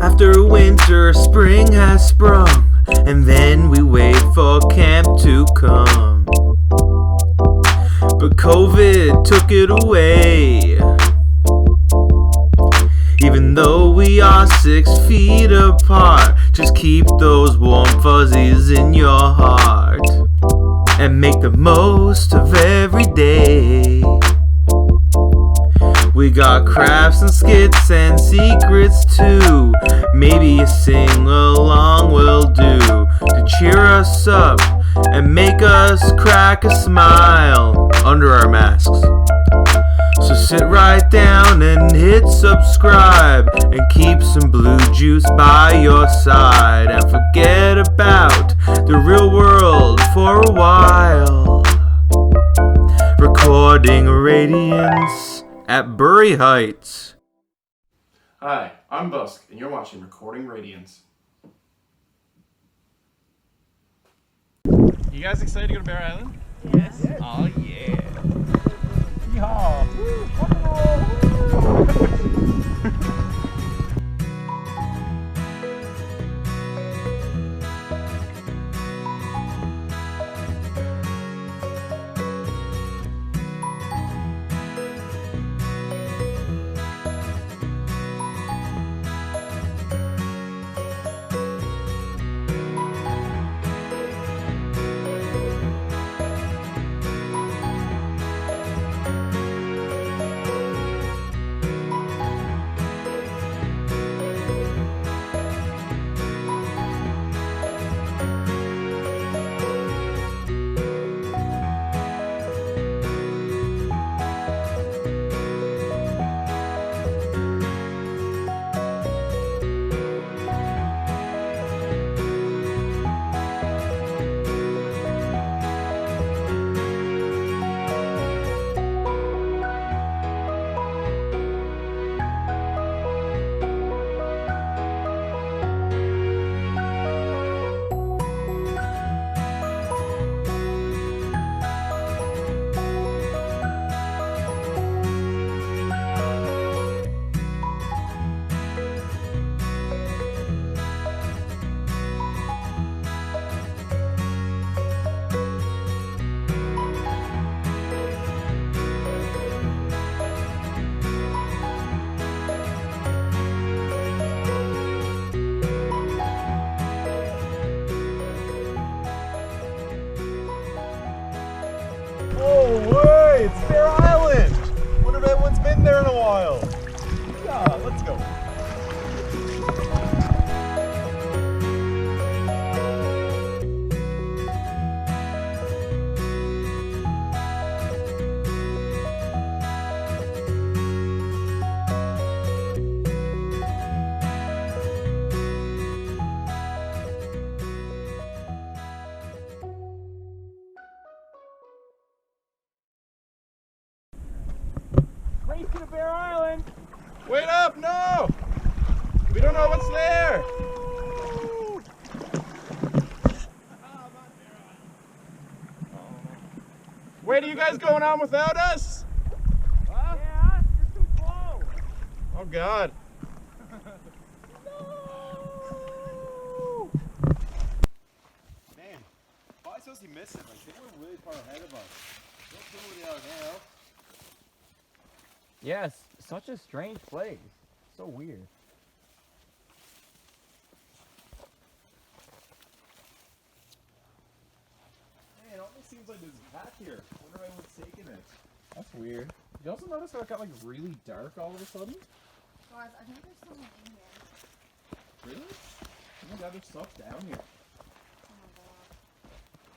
After winter, spring has sprung, and then we wait for camp to come. But COVID took it away. Even though we are 6 feet apart, just keep those warm fuzzies in your heart and make the most of every day. We got crafts and skits and secrets too. Maybe a sing along will do to cheer us up and make us crack a smile under our masks. So sit right down and hit subscribe and keep some blue juice by your side and forget about the real world for a while. Recording Radiance at Burry Heights. Hi, I'm Busk, and you're watching Recording Radiance. You guys excited to go to Burry Island? Yes. Oh yeah. Yeehaw. Oh, way! It's Bear Island! Wonder if everyone's been there in a while. Yeah, let's go. Race to Bear Island! Wait up, no! We don't know what's there! Wait, are you guys going on without us? Huh? Yeah, you're too slow. Oh God. Man, how am I supposed to be missing? Like, they were really far ahead of us. There's somebody out now. Yes, such a strange place. So weird. Man, it almost seems like there's a path here. I wonder if anyone's taking it. That's weird. You also notice how it got like really dark all of a sudden? Guys, I think there's someone in here. Really? Oh my god, there's stuff down here. Oh my god.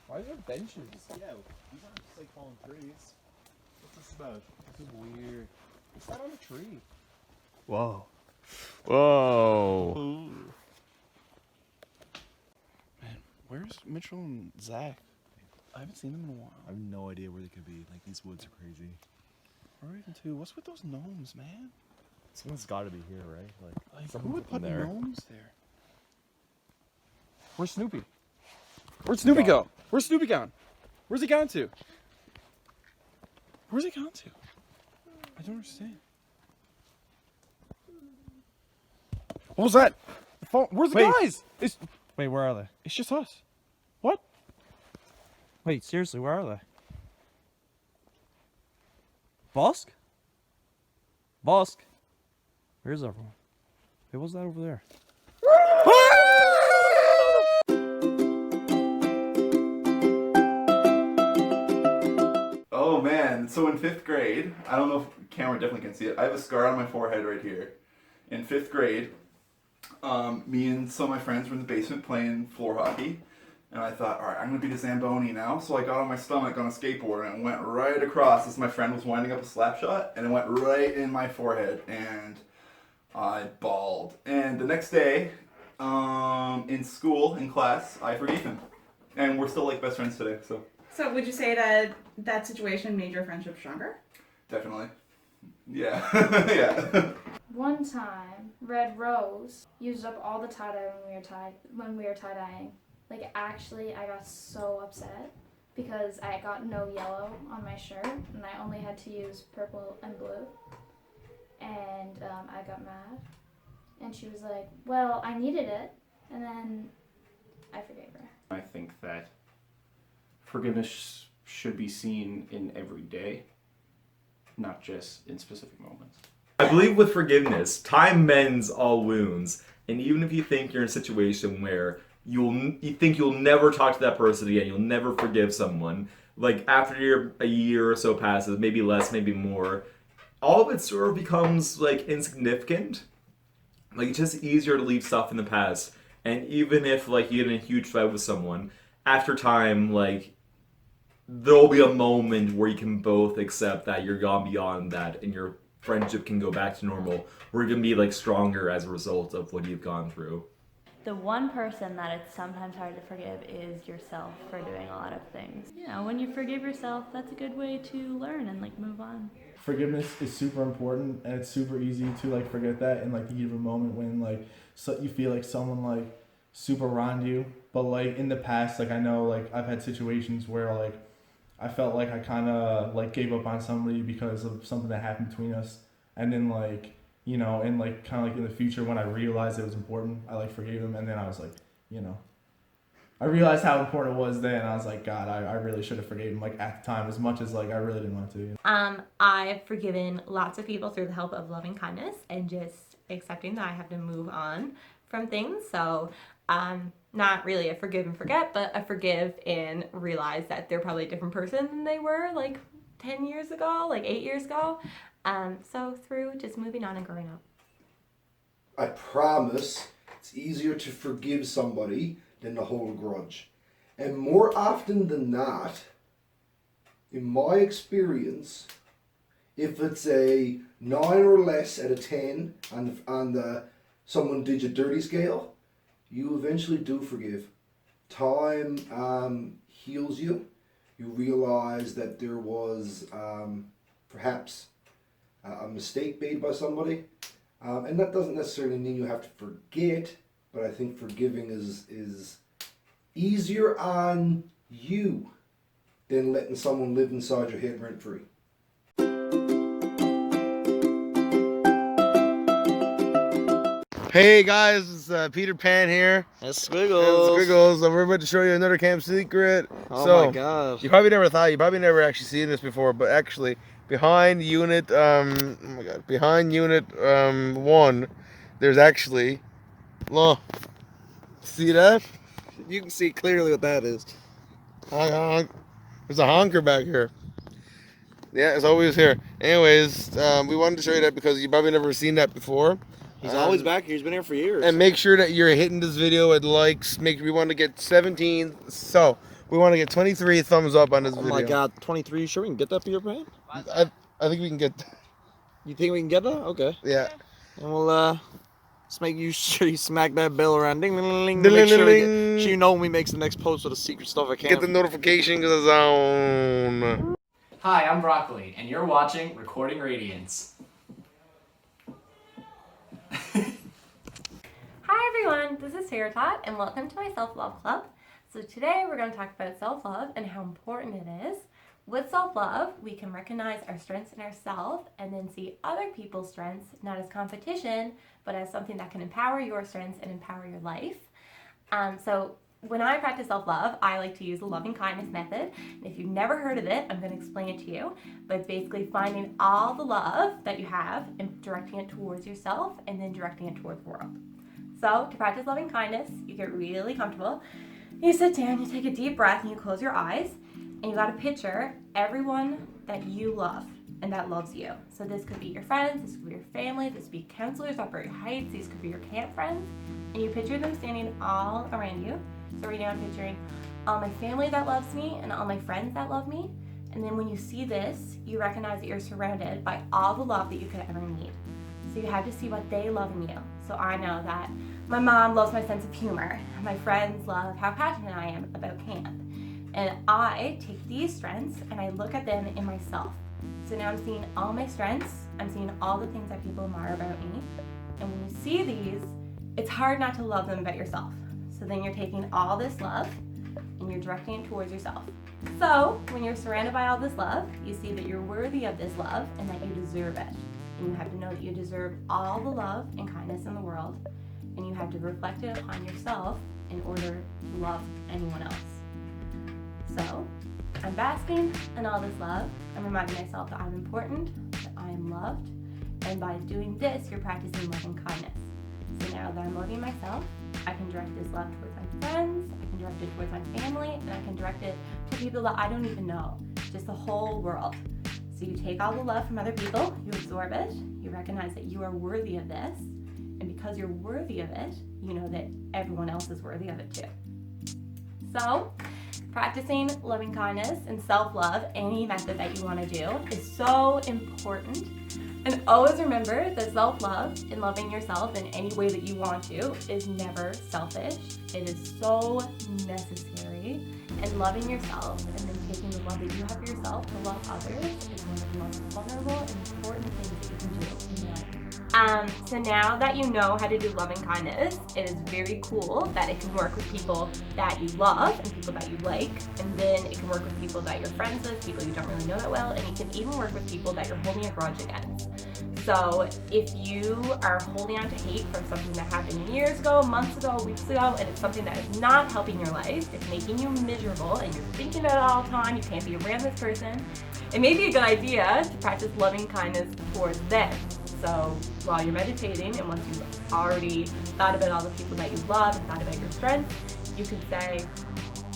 Why are there benches? Yeah, these aren't just like fallen trees. What's this about? This is weird. What's that on a tree? Whoa. Whoa. Man, where's Mitchell and Zach? I haven't seen them in a while. I have no idea where they could be. Like, these woods are crazy. Or even two. What's with those gnomes, man? Someone's got to be here, right? Like Who would put there. gnomes there? Where's Snoopy? Where'd Snoopy go? Where's Snoopy gone? Where's he gone to? Where's he gone to? I don't understand. What was that? phone. Where's the Wait. guys? Wait, where are they? It's just us. What? Wait, seriously, where are they? Bosk? Bosk? Where's everyone? Hey, what's that over there? Oh man, so in 5th grade, I don't know if camera definitely can see it, I have a scar on my forehead right here. In 5th grade, me and some of my friends were in the basement playing floor hockey, and I thought, alright, I'm going to be the Zamboni now, so I got on my stomach on a skateboard and went right across as my friend was winding up a slap shot, and it went right in my forehead, and I bawled. And the next day, in school, in class, I forgave him. And we're still like best friends today, so. So would you say that that situation made your friendship stronger? Definitely. Yeah. Yeah. One time, Red Rose used up all the tie-dye when we were tie-dyeing. Like, actually, I got so upset because I got no yellow on my shirt and I only had to use purple and blue. And I got mad. And she was like, well, I needed it. And then I forgave her. I think that forgiveness should be seen in every day, not just in specific moments. I believe with forgiveness, time mends all wounds. And even if you think you're in a situation where you think you'll never talk to that person again, you'll never forgive someone, like after a year or so passes, maybe less, maybe more, all of it sort of becomes like insignificant. Like it's just easier to leave stuff in the past. And even if like you get in a huge fight with someone, after time, like there'll be a moment where you can both accept that you're gone beyond that and your friendship can go back to normal, or you can be like stronger as a result of what you've gone through. The one person that it's sometimes hard to forgive is yourself for doing a lot of things. You know, when you forgive yourself, that's a good way to learn and like move on. Forgiveness is super important, and it's super easy to like forget that in like the heat of a moment when like you feel like someone like super wronged you. But like in the past, like I know like I've had situations where like I felt like I kind of like gave up on somebody because of something that happened between us, and then like, you know, and like kind of like in the future when I realized it was important, I like forgave them, and then I was like, you know, I realized how important it was then, and I was like, God, I really should have forgave him like at the time, as much as like I really didn't want to. You know? I've forgiven lots of people through the help of loving kindness and just accepting that I have to move on from things. So not really a forgive and forget, but a forgive and realize that they're probably a different person than they were like 10 years ago, like 8 years ago. So through just moving on and growing up. I promise it's easier to forgive somebody than to hold a grudge. And more often than not, in my experience, if it's a 9 or less out of 10 on the someone did you dirty scale, you eventually do forgive. Time heals you. You realize that there was perhaps a mistake made by somebody. And that doesn't necessarily mean you have to forget, but I think forgiving is easier on you than letting someone live inside your head rent free. Hey guys, it's Peter Pan here. That's Squiggles. Squiggles. So we're about to show you another camp secret. Oh my gosh. You probably never actually seen this before, but actually behind unit, behind unit 1, there's actually, look, see that? You can see clearly what that is. Honk, honk. There's a honker back here. Yeah, it's always here. Anyways, we wanted to show you that because you probably never seen that before. He's always back here. He's been here for years. And make sure that you're hitting this video with likes. We want to get 17. So we want to get 23 thumbs up on this video. Oh my God, 23. You sure we can get that, Peter Pan? I think we can get. You think we can get that? Okay. Yeah. And we'll just make sure you smack that bell around, ding ding ding, Ding, make ding, sure, ding. so you know when we make the next post with the secret stuff I can. Get the notification to the zone. Hi, I'm Broccoli, and you're watching Recording Radiance. Hi everyone, this is Sarah Todd and welcome to my self-love club. So today we're going to talk about self-love and how important it is With self-love, we can recognize our strengths in ourselves and then see other people's strengths not as competition, but as something that can empower your strengths and empower your life. So when I practice self-love, I like to use the loving kindness method. And if you've never heard of it, I'm going to explain it to you. But it's basically finding all the love that you have and directing it towards yourself and then directing it towards the world. So to practice loving kindness, you get really comfortable. You sit down, you take a deep breath, and you close your eyes. And you got to picture everyone that you love and that loves you. So this could be your friends, this could be your family, this could be counselors at Burry Heights, these could be your camp friends. And you picture them standing all around you. So right now I'm picturing all my family that loves me and all my friends that love me. And then when you see this, you recognize that you're surrounded by all the love that you could ever need. So you have to see what they love in you. So I know that my mom loves my sense of humor. My friends love how passionate I am about camp. And I take these strengths and I look at them in myself. So now I'm seeing all my strengths. I'm seeing all the things that people admire about me. And when you see these, it's hard not to love them about yourself. So then you're taking all this love and you're directing it towards yourself. So when you're surrounded by all this love, you see that you're worthy of this love and that you deserve it. And you have to know that you deserve all the love and kindness in the world. And you have to reflect it upon yourself in order to love anyone else. So I'm basking in all this love. I'm reminding myself that I'm important, that I am loved. And by doing this, you're practicing loving kindness. So now that I'm loving myself, I can direct this love towards my friends, I can direct it towards my family, and I can direct it to people that I don't even know, just the whole world. So you take all the love from other people, you absorb it, you recognize that you are worthy of this, and because you're worthy of it, you know that everyone else is worthy of it too. So, practicing loving kindness and self-love, any method that you want to do, is so important. And always remember that self-love and loving yourself in any way that you want to is never selfish. It is so necessary. And loving yourself and then taking the love that you have for yourself to love others is one of the most vulnerable and important things that you can do in life. So now that you know how to do loving kindness, it is very cool that it can work with people that you love and people that you like, and then it can work with people that you're friends with, people you don't really know that well, and it can even work with people that you're holding a grudge against. So if you are holding on to hate from something that happened years ago, months ago, weeks ago, and it's something that is not helping your life, it's making you miserable, and you're thinking about it all the time, you can't be around this person, it may be a good idea to practice loving kindness towards them. So while you're meditating, and once you've already thought about all the people that you love and thought about your strengths, you could say,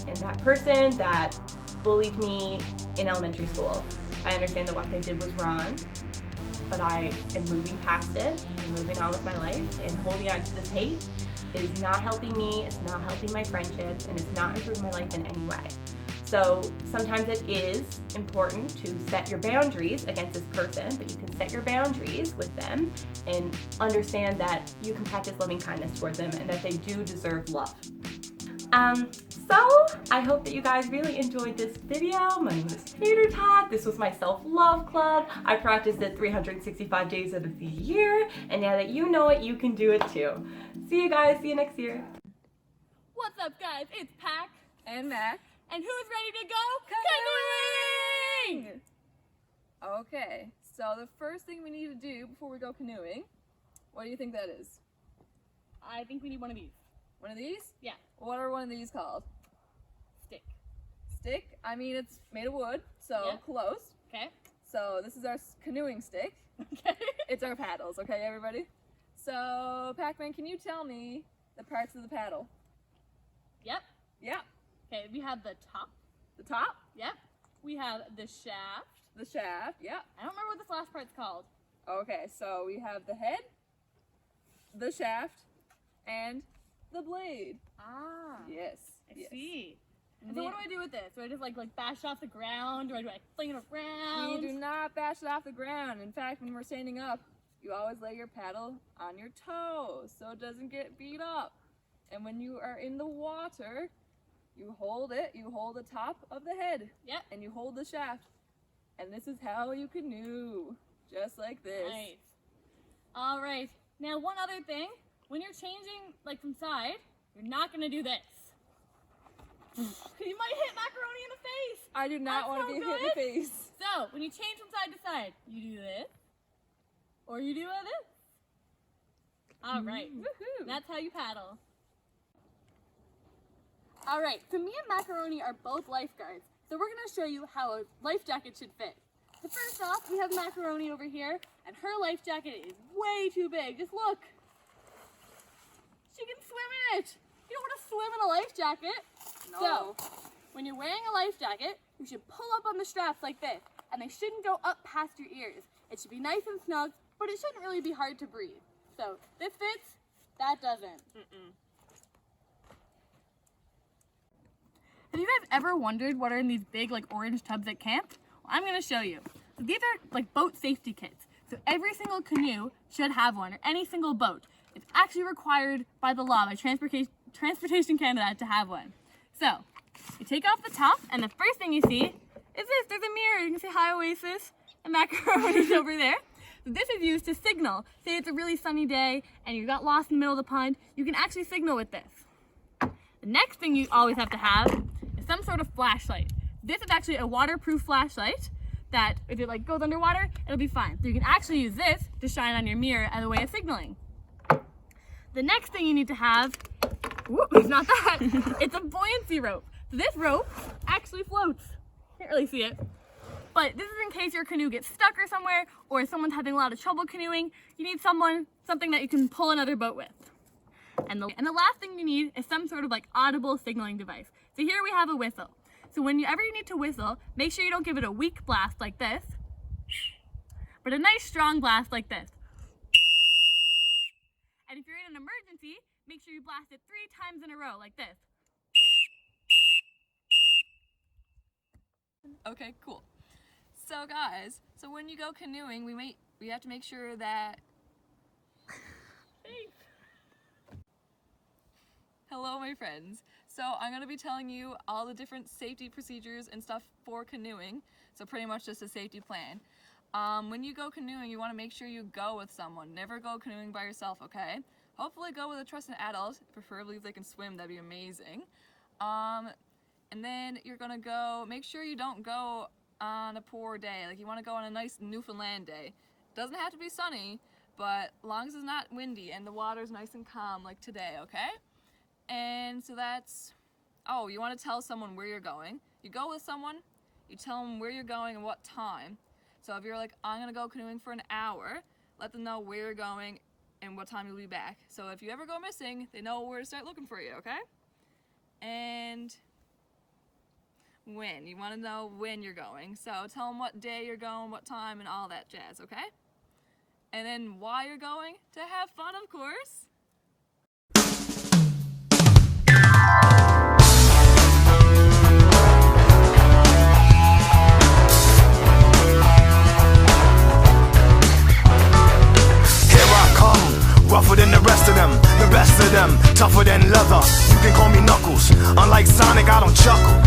and that person that bullied me in elementary school, I understand that what they did was wrong, but I am moving past it and moving on with my life, and holding on to this hate is not helping me, it's not helping my friendships, and it's not improving my life in any way. So sometimes it is important to set your boundaries against this person, but you can set your boundaries with them and understand that you can practice loving kindness towards them and that they do deserve love. So I hope that you guys really enjoyed this video. My name is Tater Tot. This was my self-love club. I practiced it 365 days of the year, and now that you know it, you can do it too. See you guys. See you next year. What's up, guys? It's Pac And Mac. and who's ready to go canoeing? Okay, so the first thing we need to do before we go canoeing, what do you think that is? I think we need one of these. One of these? Yeah. What are one of these called? Stick. Stick? I mean, it's made of wood, so Yeah. close. Okay. So this is our canoeing stick. Okay. It's our paddles, okay, everybody? So, Pac-Man, can you tell me the parts of the paddle? Yep. Yeah. Okay, we have the top. The top? Yep. We have the shaft. The shaft, yeah. I don't remember what this last part's called. Okay, so we have the head, the shaft, and the blade. Ah. Yes. I yes. see. And so what do I do with this? Do I just like bash it off the ground, or do I fling it We around? do not bash it off the ground. In fact, when we're standing up, you always lay your paddle on your toes so it doesn't get beat up. And when you are in the water, you hold it, you hold the top of the head. Yep. And you hold the shaft. And this is how you canoe. Just like this. Nice. All right. Now, one other thing. When you're changing, from side, you're not going to do this. You might hit macaroni in the face. I do not want to be hit in the face. So, when you change from side to side, you do this, or you do this. All right. Woohoo. That's how you paddle. All right, so me and Macaroni are both lifeguards, so we're gonna show you how a life jacket should fit. So first off, we have Macaroni over here, and her life jacket is way too big. Just look. She can swim in it. You don't want to swim in a life jacket. No. So, when you're wearing a life jacket, you should pull up on the straps like this, and they shouldn't go up past your ears. It should be nice and snug, but it shouldn't really be hard to breathe. So, this fits, that doesn't. Have you guys ever wondered what are in these big like orange tubs at camp? Well, I'm gonna show you. So these are like boat safety kits. So every single canoe should have one, or any single boat. It's actually required by the law, by Transportation Canada, to have one. So, you take off the top, and the first thing you see is this. There's a mirror. You can say hi, Oasis, and Macaroni's over there. So this is used to signal. Say it's a really sunny day, and you got lost in the middle of the pond. You can actually signal with this. The next thing you always have to have is some sort of flashlight. This is actually a waterproof flashlight that if it like goes underwater, it'll be fine. So you can actually use this to shine on your mirror as a way of signaling. The next thing you need to have, whoop, it's not that, it's a buoyancy rope. So this rope actually floats. Can't really see it. But this is in case your canoe gets stuck or somewhere, or someone's having a lot of trouble canoeing. You need something that you can pull another boat with. And the last thing you need is some sort of like audible signaling device. So here we have a whistle. So whenever you need to whistle, make sure you don't give it a weak blast like this, but a nice strong blast like this. And if you're in an emergency, make sure you blast it 3 times in a row like this. Okay, cool. So guys, so when you go canoeing, we have to make sure that Hello, my friends. So I'm going to be telling you all the different safety procedures and stuff for canoeing. So pretty much just a safety plan. When you go canoeing, you want to make sure you go with someone. Never go canoeing by yourself, okay? Hopefully go with a trusted adult, preferably if they can swim, that'd be amazing. And then you're going to go, make sure you don't go on a poor day. Like you want to go on a nice Newfoundland day. Doesn't have to be sunny, but as long as it's not windy and the water's nice and calm like today, okay? And so that's, oh, you want to tell someone where you're going. You go with someone, you tell them where you're going and what time. So if you're like, I'm going to go canoeing for an hour, let them know where you're going and what time you'll be back. So if you ever go missing, they know where to start looking for you, okay? And when. You want to know when you're going. So tell them what day you're going, what time, and all that jazz, okay? And then why you're going? To have fun, of course. Rougher than the rest of them, the best of them, tougher than leather. You can call me Knuckles. Unlike Sonic, I don't chuckle.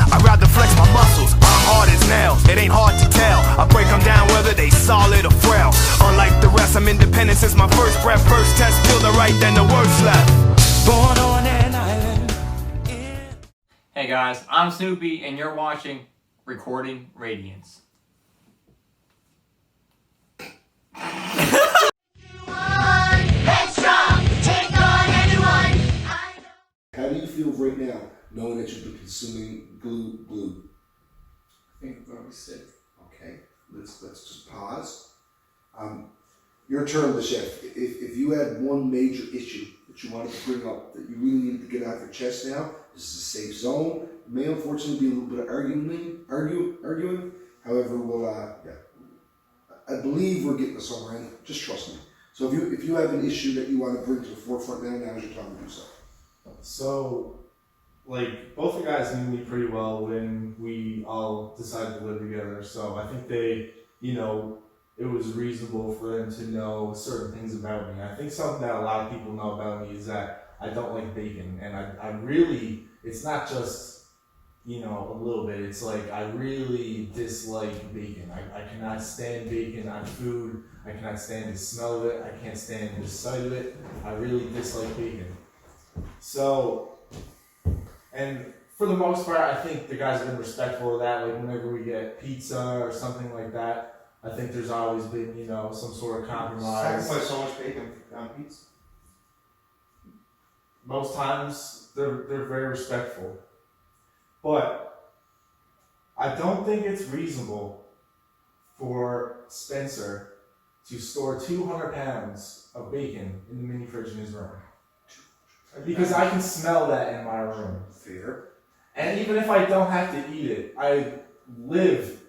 I'd rather flex my muscles. I'm hard as nails. It ain't hard to tell. I break them down whether they solid or frail. Unlike the rest, I'm independent since my first breath. First test, feel the right, then the worst left. Born on an island. Hey guys, I'm Snoopy, and you're watching Recording Radiance. How do you feel right now, knowing that you've been consuming glue? I think I'm probably sick. Okay, let's just pause. Your turn, the chef. If you had one major issue that you wanted to bring up, that you really needed to get off your chest now, this is a safe zone. It may unfortunately be a little bit of arguing. However, we'll I believe we're getting somewhere, and just trust me. So if you have an issue that you want to bring to the forefront now's your time to do so. So, like, both the guys knew me pretty well when we all decided to live together. So I think they, it was reasonable for them to know certain things about me. I think something that a lot of people know about me is that I don't like bacon. And I really, it's not just, a little bit. It's like I really dislike bacon. I cannot stand bacon on food. I cannot stand the smell of it. I can't stand the sight of it. I really dislike bacon. So, and for the most part, I think the guys have been respectful of that. Like whenever we get pizza or something like that, I think there's always been, you know, some sort of compromise. Sacrifice so much bacon on pizza. Most times they're very respectful. But I don't think it's reasonable for Spencer to store 200 pounds of bacon in the mini fridge in his room. Because I can smell that in my room. Fair. And even if I don't have to eat it, I live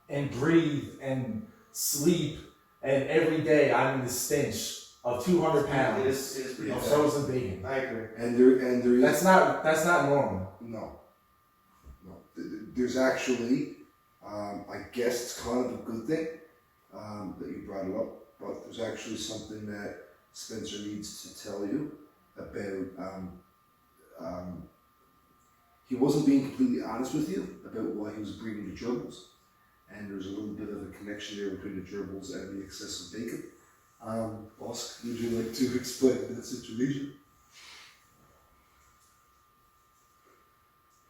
and breathe and sleep, and every day I'm in the stench of 200 pounds of frozen bacon. I agree. And there is that's not normal. No. There's actually, I guess it's kind of a good thing that you brought it up, but there's actually something that Spencer needs to tell you about. He wasn't being completely honest with you about why he was breeding the gerbils, and there's a little bit of a connection there between the gerbils and the excessive bacon. Boss, would you like to explain that situation?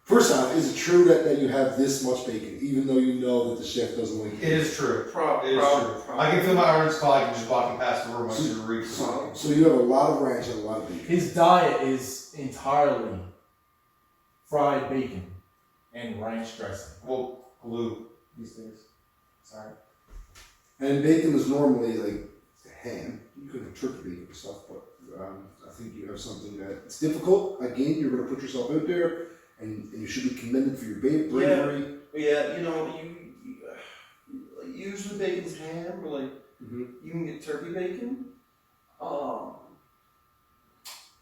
First off, is it true that you have this much bacon, even though you know that the chef doesn't like it? It is true. It is true. I can feel my arms call. I can just walking past the room. I can reach. So you have a lot of ranch and a lot of bacon. His diet is entirely fried bacon and ranch dressing. Well, glue these days. Sorry. And bacon is normally like ham. You could have turkey bacon and stuff, but I think you have something that it's difficult. Again, you're going to put yourself out there, and you should be commended for your bravery. Yeah, you know, you usually bacon's ham, or like you can get turkey bacon.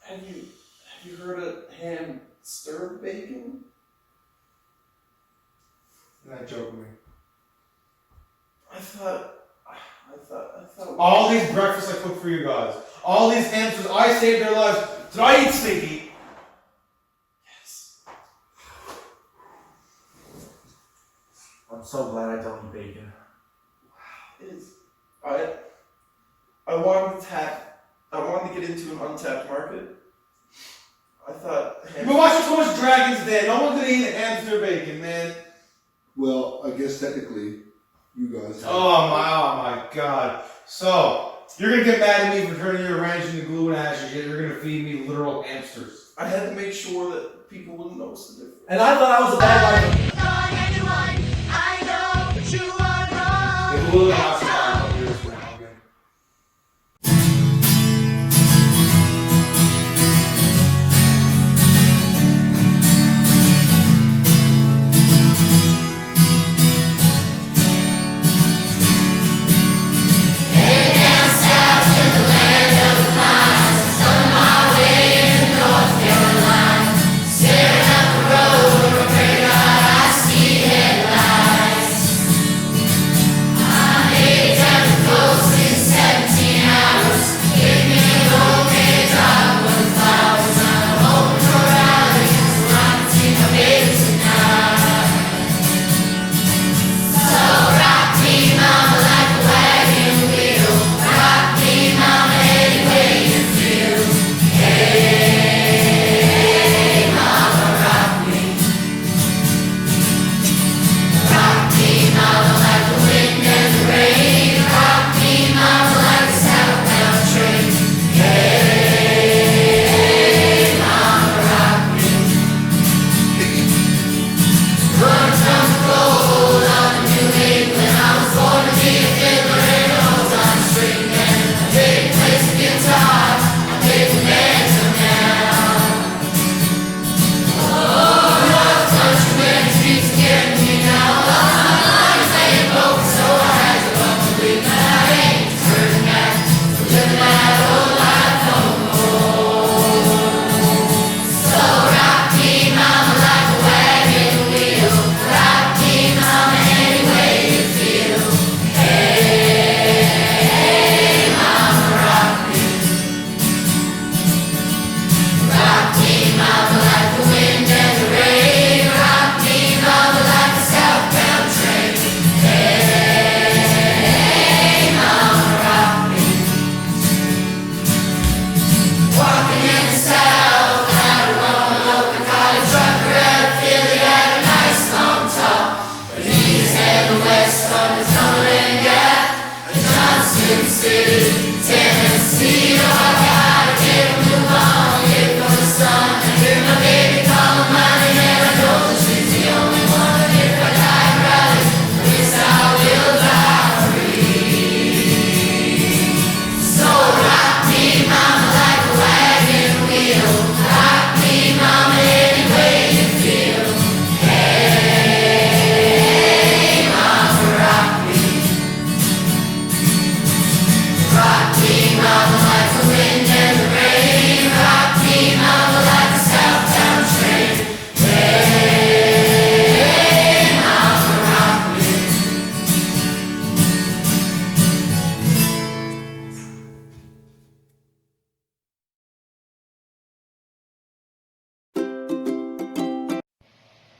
Have you heard of ham stirred bacon? You're not joking me. I thought. All these breakfasts I cook for you guys, all these hamsters I saved their lives. Did I eat stinky? Yes. I'm so glad I don't eat bacon. I wanted to get into an untapped market. I thought. You've been watching so much Dragon's Den. No one's gonna eat hamster bacon, man. Well, I guess technically, you guys. Oh my God. So you're gonna get mad at me for turning your ranch into glue and ashes, yet you're gonna feed me literal hamsters. I had to make sure that people wouldn't notice the difference. And I thought I was a bad guy. If Lily wants to buy I'll do this for now, okay? I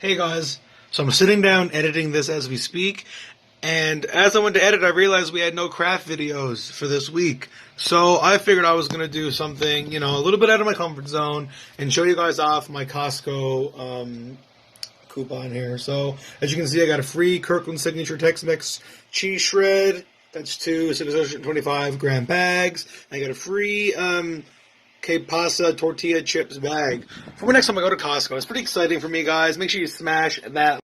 Hey guys, so I'm sitting down editing this as we speak, and as I went to edit, I realized we had no craft videos for this week. So I figured I was going to do something, you know, a little bit out of my comfort zone and show you guys off my Costco coupon here. So as you can see, I got a free Kirkland Signature Tex-Mex cheese shred. That's 2 625 gram bags. I got a free que pasa tortilla chips bag for next time I go to Costco. It's pretty exciting for me, guys. Make sure you smash that